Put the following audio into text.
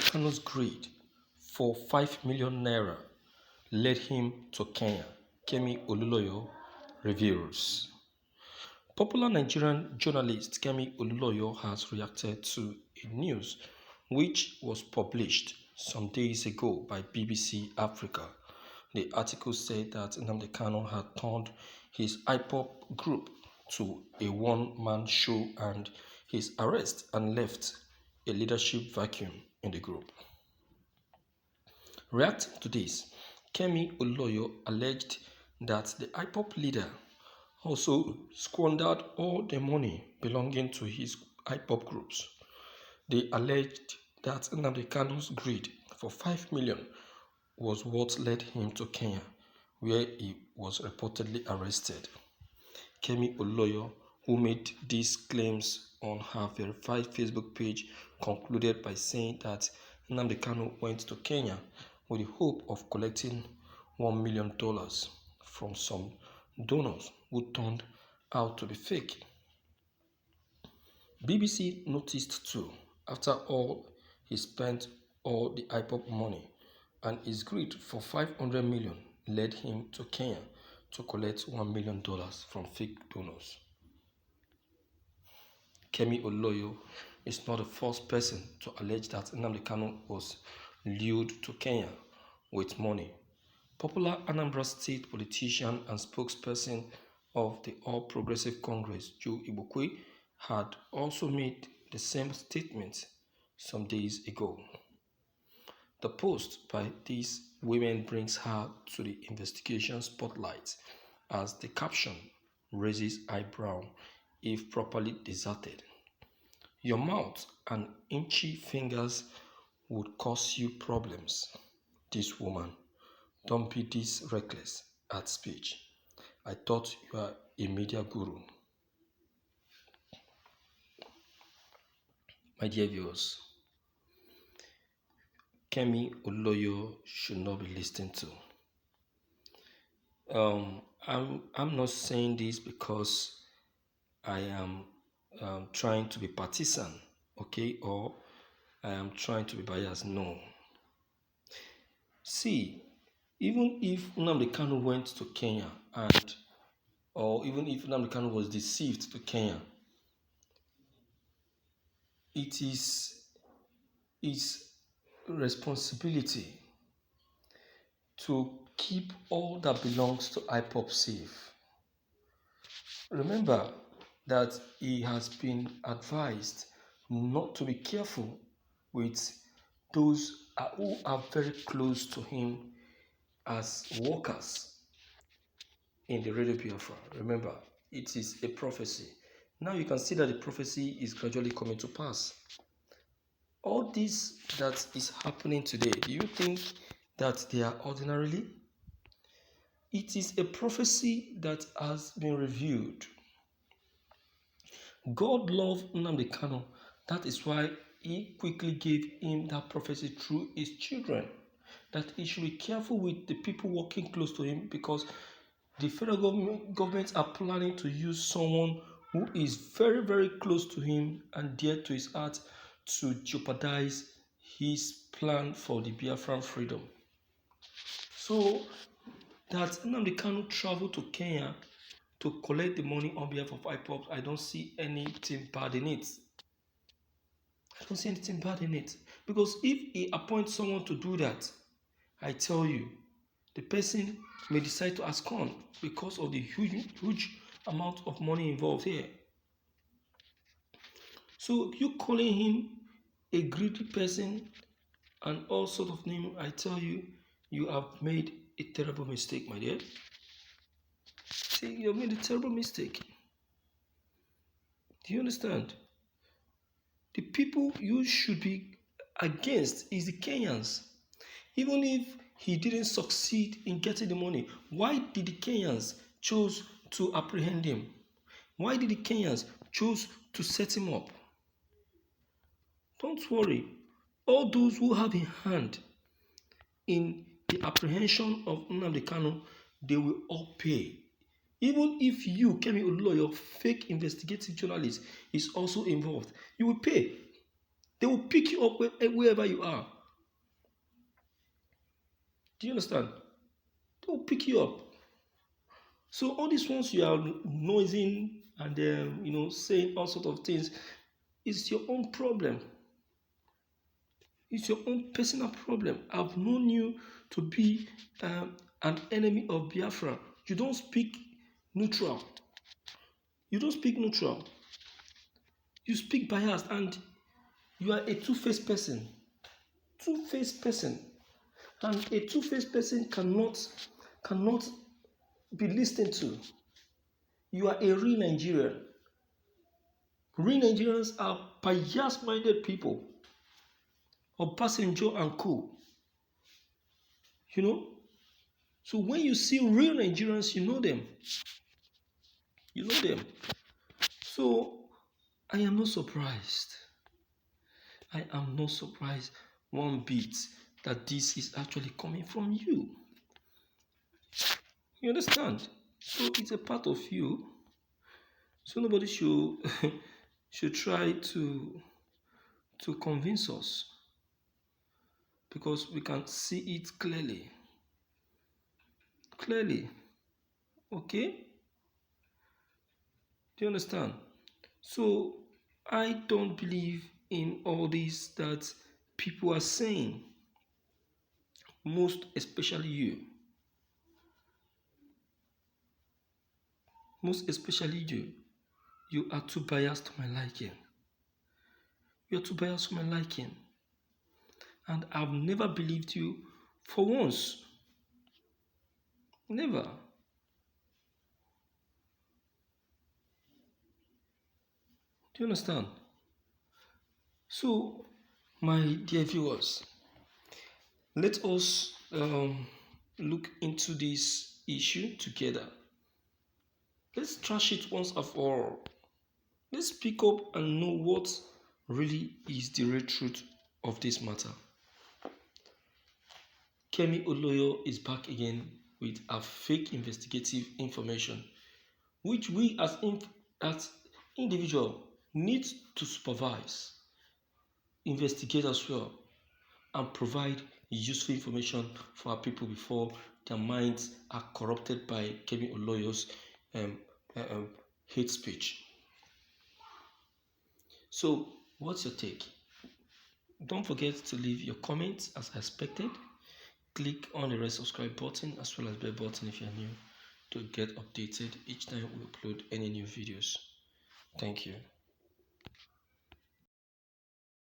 Kanu's greed for 5 million naira led him to Kenya, Kemi Oluloyo reveals. Popular Nigerian journalist Kemi Oluloyo has reacted to a news which was published some days ago by BBC Africa. The article said that Nnamdi Kanu had turned his IPOB group to a one-man show and his arrest and left a leadership vacuum in the group. Reacting to this, Kemi Oluloyo alleged that the IPOB leader also squandered all the money belonging to his IPOB groups. They alleged that Nnamdi Kanu's greed for 5 million was what led him to Kenya, where he was reportedly arrested. Kemi Oluloyo, who made these claims on her verified Facebook page, concluded by saying that Nnamdi Kanu went to Kenya with the hope of collecting $1 million from some donors who turned out to be fake. BBC noticed too, after all, he spent all the IPOB money, and his greed for 500 million led him to Kenya to collect $1 million from fake donors. Kemi Oluloyo is not the first person to allege that Nnamdi Kanu was lured to Kenya with money. Popular Anambra State politician and spokesperson of the All Progressive Congress, Joe Igbokwe, had also made the same statement some days ago. The post by these women brings her to the investigation spotlight as the caption raises eyebrow if properly deserted. Your mouth and inky fingers would cause you problems. This woman, don't be this reckless at speech. I thought you are a media guru. My dear viewers, Kemi Oluloyo should not be listened to. I'm not saying this because I am trying to be partisan, okay, or I am trying to be biased. No. See, even if Nnamdi Kanu went to Kenya or even if Nnamdi Kanu was deceived to Kenya, it is his responsibility to keep all that belongs to IPOB safe. Remember that he has been advised not to be careful with those who are very close to him as workers in the Radio Biafra. Remember, it is a prophecy. Now you can see that the prophecy is gradually coming to pass. All this that is happening today, do you think that they are ordinarily? It is a prophecy that has been revealed. God loved Nnamdi Kanu. That is why he quickly gave him that prophecy through his children, that he should be careful with the people working close to him, because the federal government are planning to use someone who is very, very close to him and dear to his heart to jeopardize his plan for the Biafran freedom. So that Nnamdi Kanu traveled to Kenya to collect the money on behalf of IPOB, I don't see anything bad in it. I don't see anything bad in it. Because if he appoints someone to do that, I tell you, the person may decide to abscond because of the huge amount of money involved here. So you calling him a greedy person and all sort of name, I tell you, you have made a terrible mistake, my dear. See, you have made a terrible mistake. Do you understand? The people you should be against is the Kenyans. Even if he didn't succeed in getting the money, why did the Kenyans choose to apprehend him? Why did the Kenyans choose to set him up? Don't worry. All those who have a hand in the apprehension of Nnamdi Kanu, they will all pay. Even if you, Kemi Oluloyo, fake investigative journalist, is also involved, you will pay. They will pick you up wherever you are. Do you understand? They will pick you up. So all these ones you are noising and saying all sorts of things, it's your own problem. It's your own personal problem. I've known you to be an enemy of Biafra. You don't speak neutral. You don't speak neutral. You speak biased, and you are a two-faced person. Two-faced person. And a two-faced person cannot be listened to. You are a real Nigerian. Real Nigerians are bias-minded people. Obasanjo and co. So when you see real Nigerians, you know them. You know them. So I am not surprised. I am not surprised one bit that this is actually coming from you. You understand? So it's a part of you. So nobody should should try to convince us, because we can see it clearly. Clearly. Okay? Do you understand? So I don't believe in all this that people are saying, most especially you. Most especially you. You are too biased to my liking. You are too biased to my liking. And I've never believed you for once. Never. Do you understand? So, my dear viewers, let us look into this issue together. Let's trash it once and for all. Let's speak up and know what really is the real truth of this matter. Kemi Oloyo is back again with a fake investigative information, which we as individual need to supervise, investigate as well, and provide useful information for our people before their minds are corrupted by Kemi Oloyo's hate speech. So, what's your take? Don't forget to leave your comments as expected. Click on the red subscribe button as well as bell button if you're new, to get updated each time we upload any new videos. Thank you.